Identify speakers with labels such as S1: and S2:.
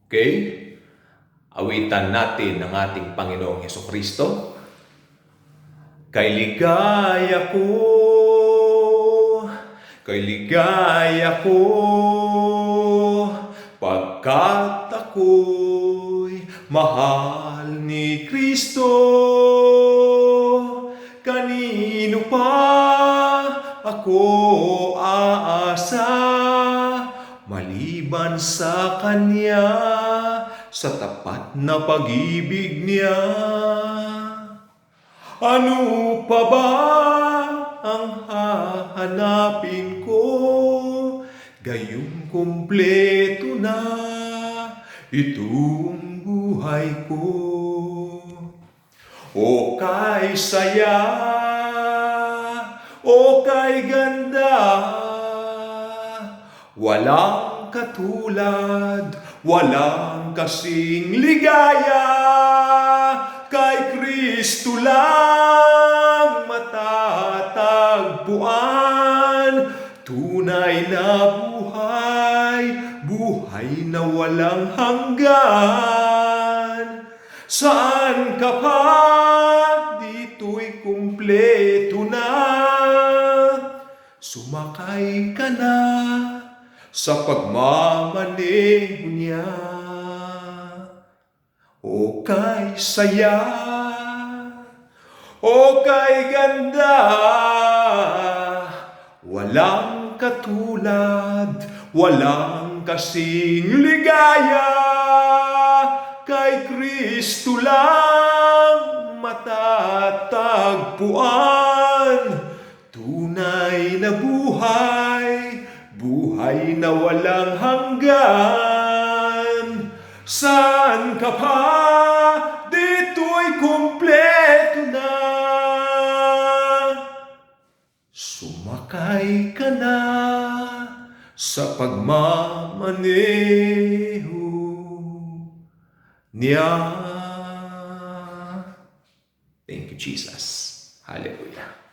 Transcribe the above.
S1: Okay? Awitan natin ang ating Panginoong Hesukristo. Kay ligaya ko, pagkat ako'y mahal ni Kristo. Kanino pa ako aasa, maliban sa Kanya, sa tapat na pag-ibig niya? Ano pa ba ang hahanapin ko? Gayong kumpleto na itong buhay ko. O kay saya, o kay ganda, walang katulad, walang kasing ligaya. Kay Kristo lang matatagpuan, tunay na buhay, buhay na walang hanggan. Saan ka pa? Dito'y kumpleto na. Sumakay ka na sa pagmamaneho niya. O kay saya, o kay ganda, walang katulad, walang kasing ligaya. Kay Kristo lang matatagpuan, tunay na buhay, buhay na walang hanggan. Saan ka pa? Dito'y kumpleto na. Sumakay ka na sa pagmamaneho niya. Thank you, Jesus. Hallelujah.